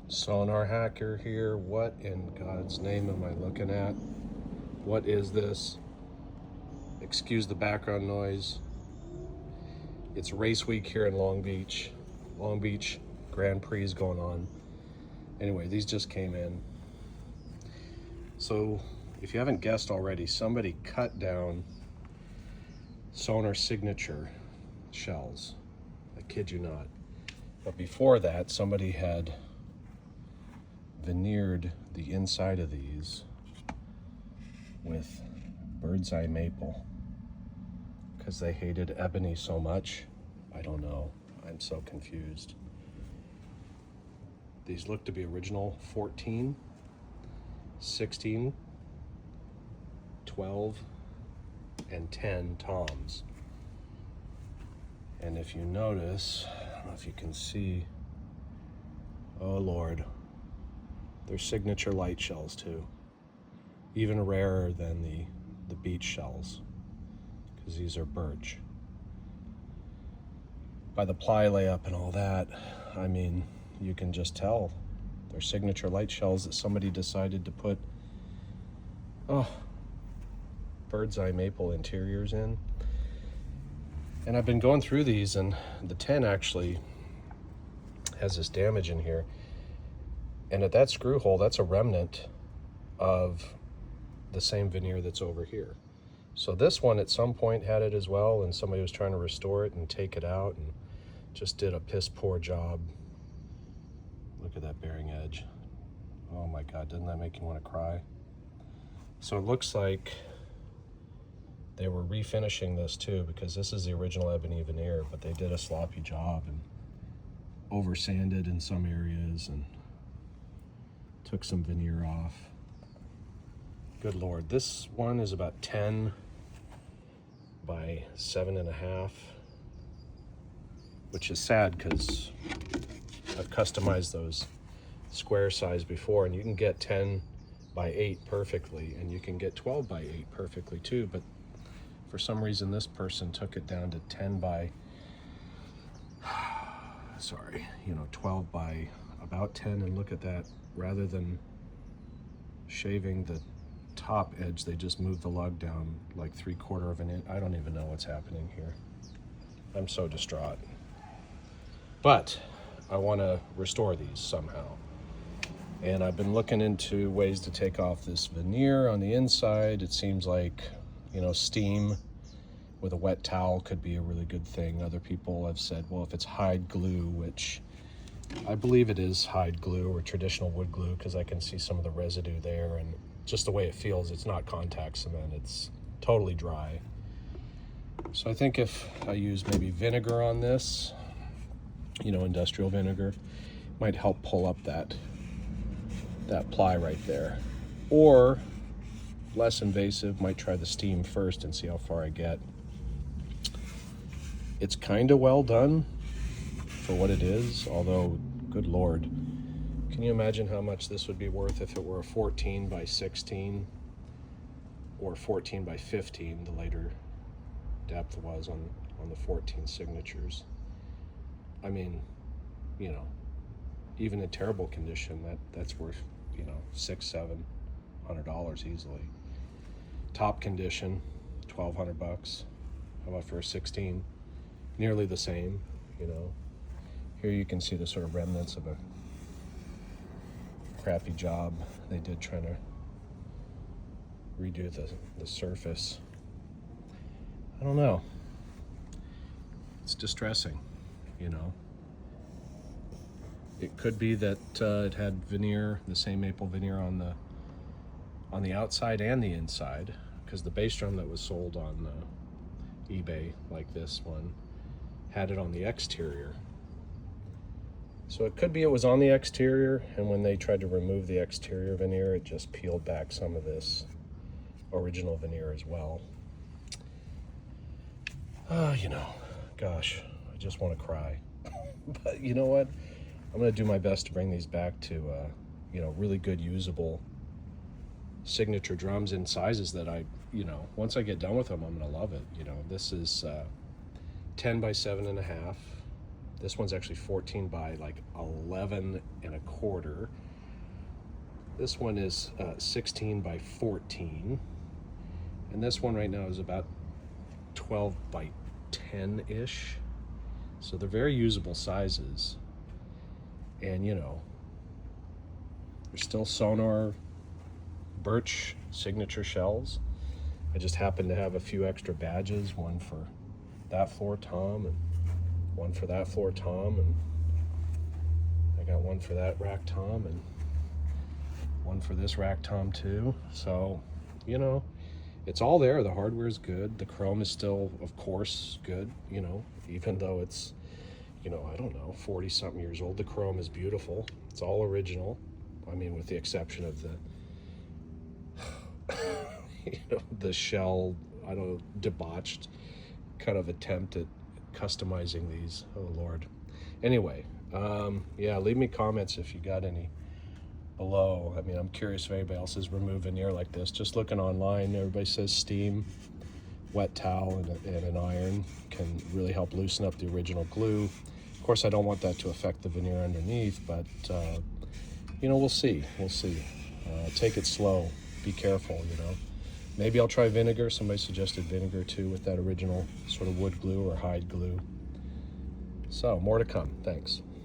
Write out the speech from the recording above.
Sonor hacker here. What in God's name am I looking at? What is this? Excuse the background noise. It's race week here in Long Beach. Long Beach Grand Prix is going on. Anyway, these just came in. So if you haven't guessed already, somebody cut down Sonor signature shells. I kid you not. But before that, somebody had veneered the inside of these with bird's eye maple because they hated ebony so much. I don't know. I'm so confused. These look to be original 14, 16, 12, and 10 toms. And if you notice, I don't know if you can see, oh Lord, they're signature light shells too. Even rarer than the beach shells, because these are birch. By the ply layup and all that, I mean, you can just tell they're signature light shells that somebody decided to put bird's eye maple interiors in. And I've been going through these, and the 10 actually has this damage in here. And at that screw hole, that's a remnant of the same veneer that's over here. So this one at some point had it as well, and somebody was trying to restore it and take it out and just did a piss poor job. Look at that bearing edge. Oh my God, doesn't that make you want to cry? So it looks like they were refinishing this too, because this is the original ebony veneer, but they did a sloppy job and over sanded in some areas and took some veneer off. Good Lord. This one is about 10 by 7.5, which is sad because I've customized those square size before, and you can get 10 by 8 perfectly, and you can get 12 by 8 perfectly too, but for some reason this person took it down to 10 by 12 by about 10, and look at that. Rather than shaving the top edge, they just moved the lug down like 3/4 of an inch. I don't even know what's happening here. I'm so distraught. But I want to restore these somehow. And I've been looking into ways to take off this veneer on the inside. It seems like, steam with a wet towel could be a really good thing. Other people have said, well, if it's hide glue, which I believe it is hide glue or traditional wood glue, because I can see some of the residue there, and just the way it feels, it's not contact cement, it's totally dry. So I think if I use maybe vinegar on this, industrial vinegar, might help pull up that ply right there. Or less invasive, might try the steam first and see how far I get. It's kind of well done for what it is, although, good Lord, can you imagine how much this would be worth if it were a 14 by 16 or 14 by 15, the later depth was on the 14 signatures. I mean, even in terrible condition, that's worth, $600-700 easily. Top condition, $1,200. How about for a 16? Nearly the same, Here you can see the sort of remnants of a crappy job they did trying to redo the surface. I don't know. It's distressing, It could be that it had veneer, the same maple veneer on the outside and the inside, because the bass drum that was sold on eBay, like this one, had it on the exterior. So it could be it was on the exterior, and when they tried to remove the exterior veneer, it just peeled back some of this original veneer as well. Gosh, I just want to cry. But you know what? I'm going to do my best to bring these back to, really good usable signature drums in sizes that once I get done with them, I'm going to love it. This is 10 by 7.5. This one's actually 14 by like 11 and a quarter. This one is 16 by 14. And this one right now is about 12 by 10-ish. So they're very usable sizes. And you know, they're still Sonor birch signature shells. I just happen to have a few extra badges, one for that floor tom and one for that floor tom, and I got one for that rack tom and one for this rack tom too. So, you know, it's all there. The hardware's good. The chrome is still, of course, good, you know, even though it's, you know, I don't know, 40 something years old. The chrome is beautiful. It's all original. I mean, with the exception of the you know, the shell, I don't know, debauched kind of attempt at customizing these. Oh Lord. Anyway, yeah, leave me comments if you got any below. I mean, I'm curious if anybody else has removed veneer like this. Just looking online, everybody says steam, wet towel, and an iron can really help loosen up the original glue. Of course, I don't want that to affect the veneer underneath, but you know, we'll see. Take it slow. Be careful, you know. Maybe I'll try vinegar. Somebody suggested vinegar too with that original sort of wood glue or hide glue. So more to come. Thanks.